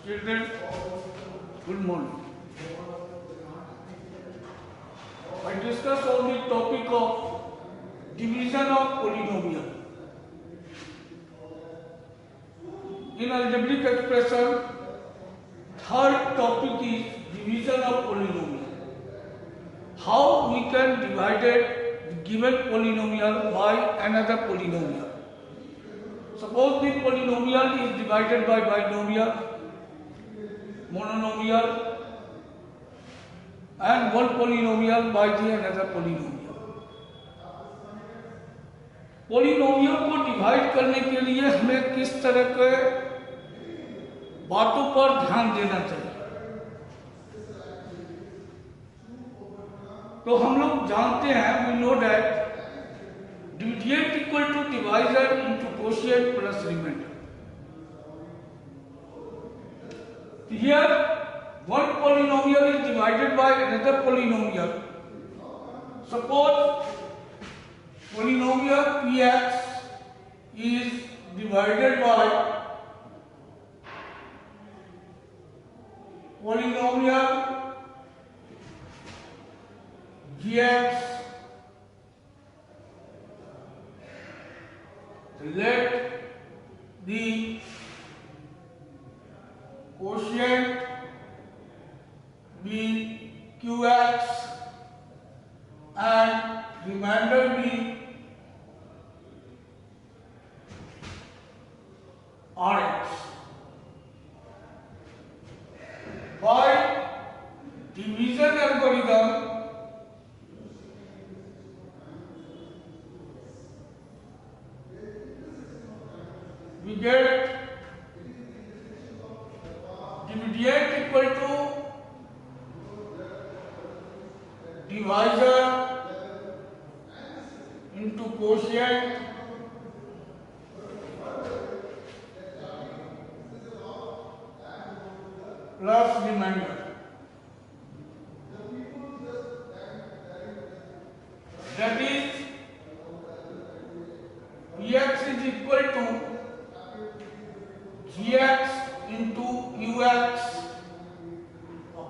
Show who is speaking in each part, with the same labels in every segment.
Speaker 1: Children, good morning. I discuss on the topic of division of polynomial. In algebraic expression, third topic is division of polynomial. How we can divide the given polynomial by another polynomial. Suppose the polynomial is divided by binomial, monomial, and one polynomial by the another polynomial. Polynomial को divide करने के लिए हमें किस तरह के बातों पर ध्यान देना चाहिए? तो हम लोग जानते हैं, we know that dividend equal to divisor into quotient plus remainder. Here one polynomial is divided by another polynomial. Suppose polynomial px is divided by polynomial gx. Let the quotient be qx and remainder be rx. By division algorithm, we get dividend equal to divisor into quotient plus remainder. That is, px is equal to gx into ux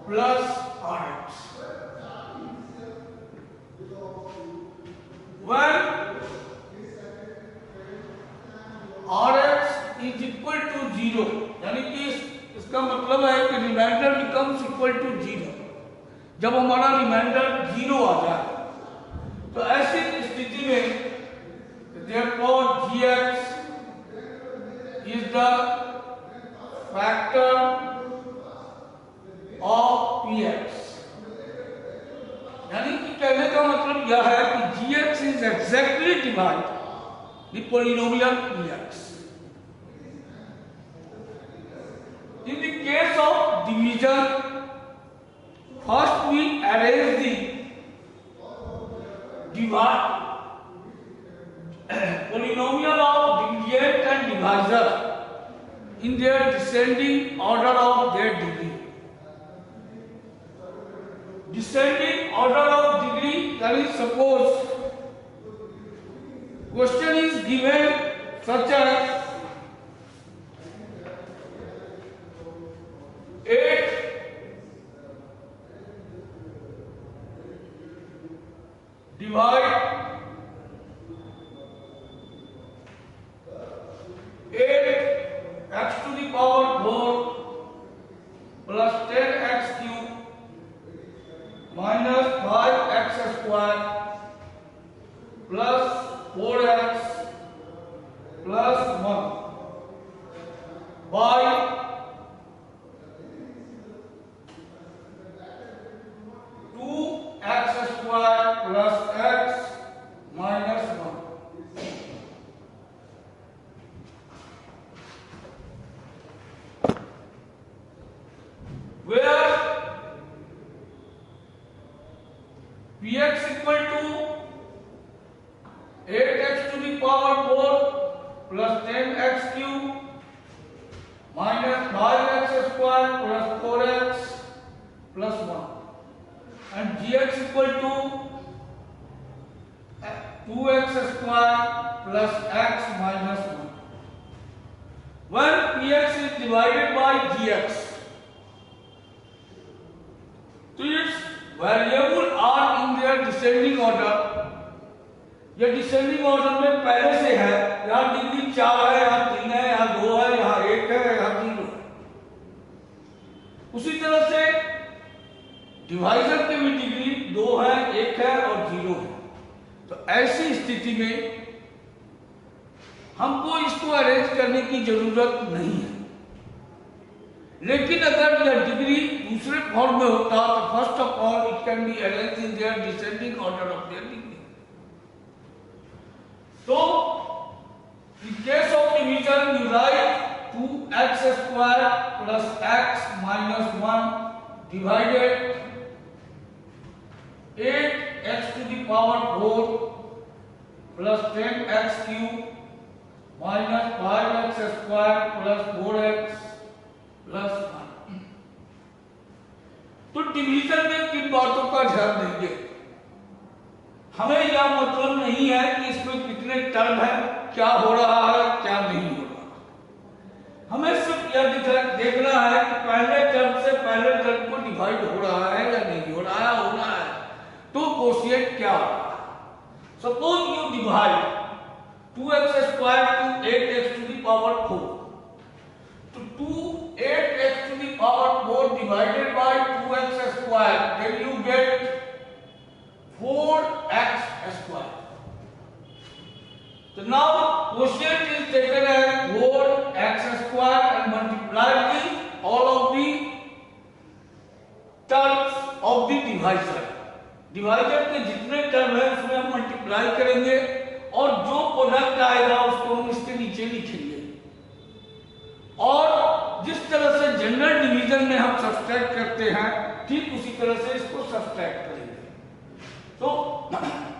Speaker 1: plus rx. When rx is equal to 0, यानी कि इसका मतलब है कि reminder becomes equal to 0. जब हमारा reminder 0 आ जाए तो ऐसी स्थिति में therefore gx is the factor of px. यानी कि कहने का मतलब यह है कि gx is exactly divide the polynomial px. In the case of division, first we arrange the polynomial of dividend and divisor in their descending order of their degree. Descending order of degree, that is, suppose question is given such as 8 divide 8 x to the power 4 plus 10x cube minus 5x square plus 4x plus 1 by 2x square plus x minus 1. Where px equal to 8x to the power 4 plus 10x cube minus 5x square plus 4x plus 1, and gx equal to 2x square plus x minus 1. Divided by gx। तो इस variable are in their descending order, ये descending order में पहले से है, यहाँ degree 4 है, यहाँ 3 है, यहाँ 2 है, यहाँ 1 है, यहाँ 0 है। उसी तरह से डिवाइजर के भी डिग्री 2 है, 1 है और 0 है। तो ऐसी स्थिति में हमको इसको अरेंज करने की जरूरत नहीं है। लेकिन अगर यह डिग्री दूसरे फॉर्म में होता तो first of all it can be arrange in their descending order of their degree. तो in case of division you write 2x square plus x minus 1 divided 8x to the power 4 plus 10x cube minus 5x square plus 4x plus 1। तो division में किन बातों का ध्यान देंगे? हमें यह मतलब नहीं है कि इसमें कितने टर्म है, क्या हो रहा है, क्या नहीं हो रहा। हमें सिर्फ यह देखना है कि पहले टर्म से पहले टर्म को डिवाइड हो रहा है या नहीं हो रहा है, हो रहा है तो कोशिएंट क्या हो रहा है। Suppose you divide 2x square to 8x to the power 4, तो 8x to the power 4 divided by 2x square, then you get 4x square। So now quotient is taken as 4x square and multiplied with all of the terms of the divisor। Divisor के जितने term है उसमें हम multiply करेंगे और जो product आएगा उसको हम इसके नीचे लिखेंगे। और जिस तरह से जनरल डिवीजन में हम सब्सट्रैक्ट करते हैं ठीक उसी तरह से इसको सब्सट्रैक्ट करेंगे। तो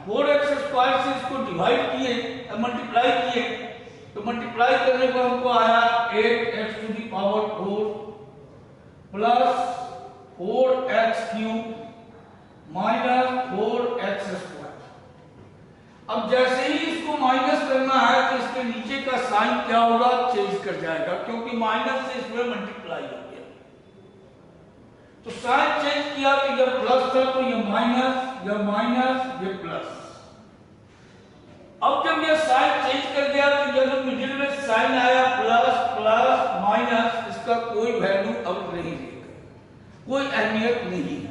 Speaker 1: 4x स्क्वायर से इसको डिवाइड किए, मल्टीप्लाई किए, तो मल्टीप्लाई करने पर हमको आया 8x to the power 4 plus 4x cube minus 4x square. अब जैसे ही इसको माइनस करना है तो इसके नीचे का साइन क्या होगा, चेंज कर जाएगा, क्योंकि माइनस से इसमें मल्टीप्लाई हो गया। तो साइन चेंज किया तो यह प्लस था तो यह माइनस, ये प्लस। अब जब यह साइन चेंज कर गया तो यह जो मिडिल में साइन आया प्लस प्लस माइनस, इसका कोई वैल्यू अब नहीं रहेगा, कोई अहमियत नहीं है।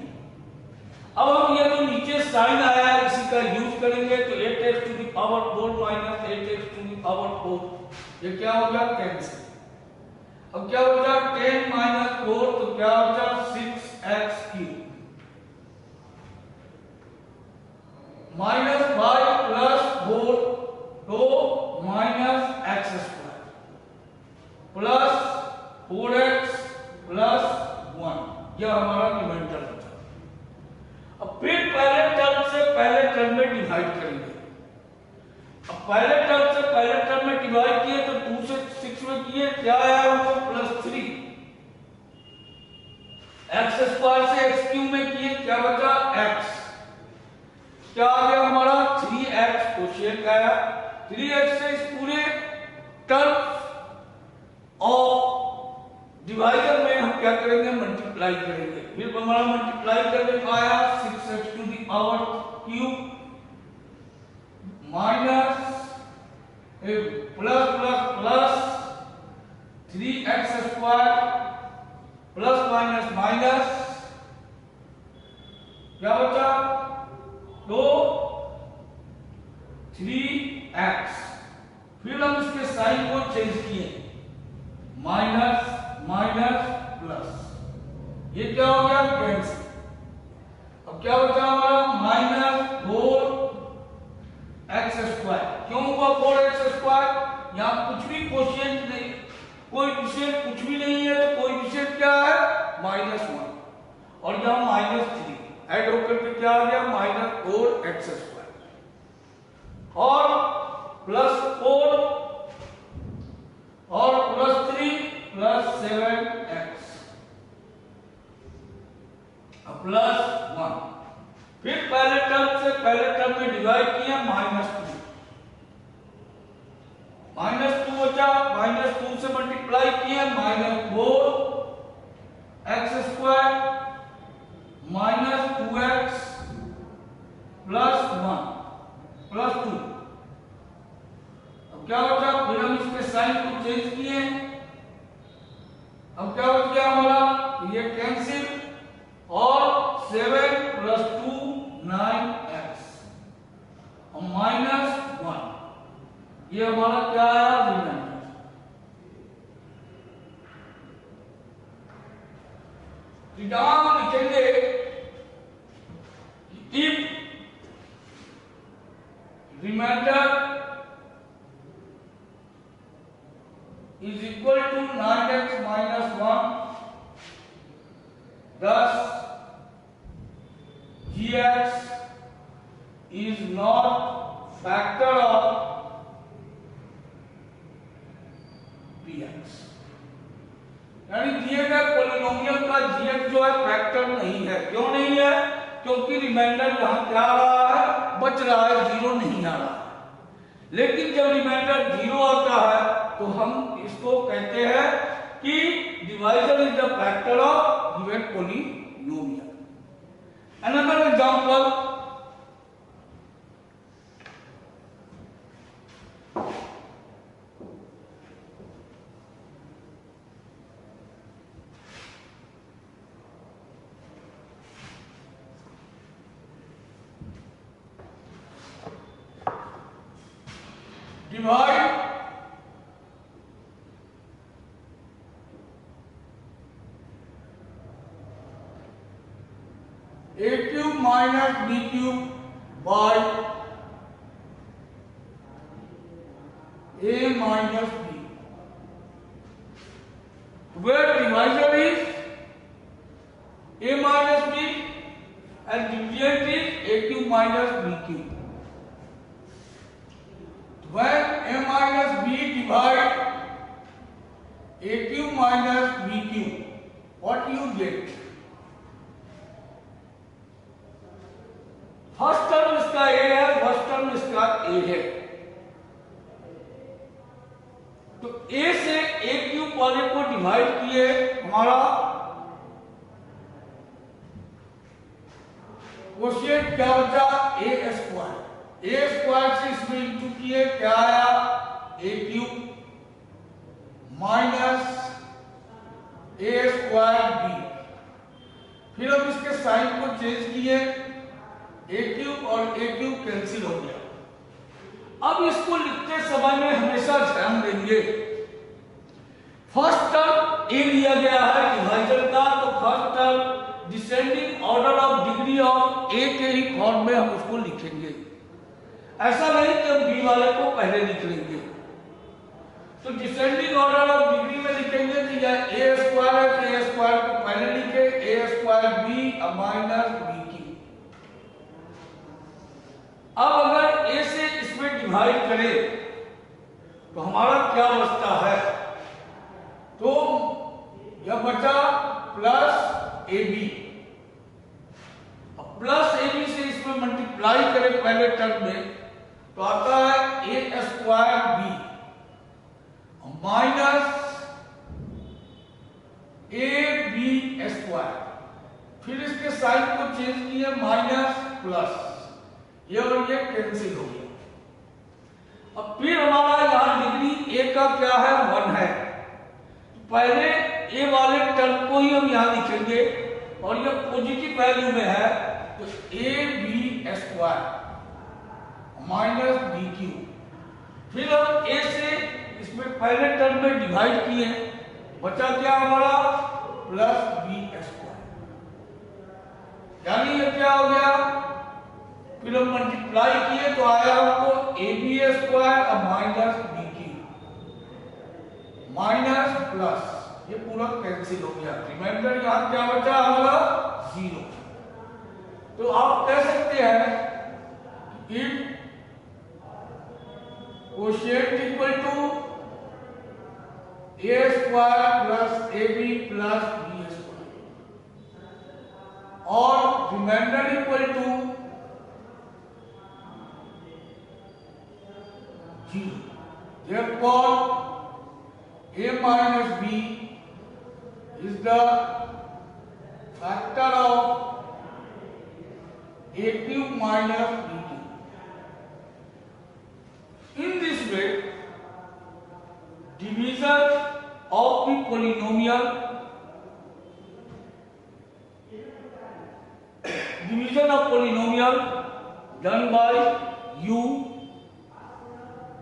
Speaker 1: अब हम यह जो नीचे साइन आया है इसी का यूज करेंगे, तो 8x to the power 4 minus 8x to the power 4, ये क्या हो गया, कैंसिल। अब क्या हो जाए 10 माइनस 4, तो क्या हो जाए 6x क्यूब माइनस 5 प्लस 4 तो minus x square plus 4x plus 1, यह हमारा रिमाइंडर बचा। अब फिर पहले टर्म से पहले टर्म में डिवाइड करेंगे। अब पहले टर्म से पहले टर्म में डिवाइड किए तो 2 से 6 में किए, क्या आया हमको +3। x स्क्वायर से x क्यूब में किए, क्या बचा x, क्या आ गया हमारा 3x कोशिएंट आया। 3x से इस पूरे टर्म और डिवाइडर में हम क्या करेंगे, मल्टीप्लाई करेंगे। फिर हमारा मल्टीप्लाई करने का आया 6x to the power cube minus plus plus plus 3x square plus minus minus, क्या बचा तो 3x। फिर हम इसके साइन को चेंज किए, माइनस माइनस प्लस, ये क्या हो गया, कैंसिल। अब क्या बचा हमारा माइनस 4x स्क्वायर। क्यों हुआ 4x स्क्वायर, यहाँ कुछ भी कोशिएंट नहीं, कोई विषय कुछ भी नहीं है, तो कोई विषय क्या है, -1 और यहाँ -3 ऐड होकर के क्या आ गया, -4x स्क्वायर और +4 और +3 +7x +1। फिर पहले टर्म से पहले टर्म में डिवाइड किया, -2 बचा बचा, -2 से मल्टीप्लाई किए, -4x² -2x +1 +2। अब क्या बचा, फिर हम इसके साइन को चेंज किए। अब क्या बच गया हमारा, ये कैंसिल, और 7 + 2 9x और -1, ये हमारा क्या आया, रिमाइंडर। यहां हम लिखेंगे if remainder is equal to 9x - 1, thus gx is not factor of px। यानी दिए गए पॉलिनोमियल का gx जो है फैक्टर नहीं है। क्यों नहीं है, क्योंकि रिमाइंडर यहां क्या आ रहा है, बच रहा है, 0 नहीं आ रहा है। लेकिन जब रिमाइंडर 0 आता है तो हम इसको कहते हैं कि divisor is the factor of given polynomial. Another example, divide a³ - b³ by a - b, where divisor is a - b and dividend is a³ - b³. When a minus b divide a³ minus b³, what you get? First term इसका a है, first term इसका a है, तो a से a³ वाले को divide किए, हमारा क्वोशिएंट क्या बचा, a² से इसमें इंटू किए, क्या आया, a³ माइनस a²b। फिर हम इसके साइन को चेंज किए, a³ और a³ कैंसिल हो गया। अब इसको लिखते समय में हमेशा ध्यान देंगे, फर्स्ट टर्म a लिया गया है डिवाइजर का, तो first term descending order of degree of a के ही फॉर्म में हम उसको लिखेंगे। ऐसा नहीं कि हम b वाले को पहले लिख लेंगे, तो डिसेंडिंग ऑर्डर ऑफ डिग्री में लिखेंगे कि यह a² है, तो a² को पहले लिखे, a²b माइनस b³। अब अगर a से इसमें डिवाइड करें तो हमारा क्या बचता है, तो यह बचा +ab। अब +ab से इसमें मल्टीप्लाई करें पहले टर्म में तो आता है a² b माइनस ab²। फिर इसके साइन को चेंज किए, माइनस प्लस, ये और ये कैंसिल हो गया। अब फिर हमारा यहां डिग्री a का क्या है, 1 है, पहले a वाले टर्म को ही हम यहां लिखेंगे और ये पॉजिटिव वैल्यू में है, तो ab² माइनस b³। फिर हम a से इसमें पहले टर्म में डिवाइड किए, बचा क्या हमारा, +b², यानी ये क्या हो गया, फिर हम मल्टीप्लाई किए तो आया हमको ab² minus b³ minus plus, ये पूरा कैंसिल हो गया, रिमाइंडर यहां क्या बचा हमारा, 0। तो आप कह सकते हैं if quotient equal to a² + ab + b² और remainder equal to 0, therefore a minus b is the factor of a cube minus b cube. In this way, division of the polynomial done by you,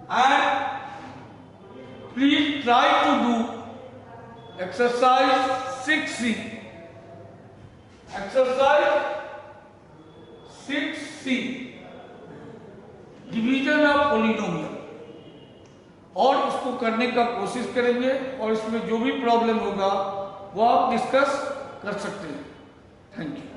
Speaker 1: and please try to do exercise 6C. Exercise 6C, division of polynomial, और उसको करने का कोशिश करेंगे और इसमें जो भी प्रॉब्लम होगा वो आप डिस्कस कर सकते हैं। Thank you.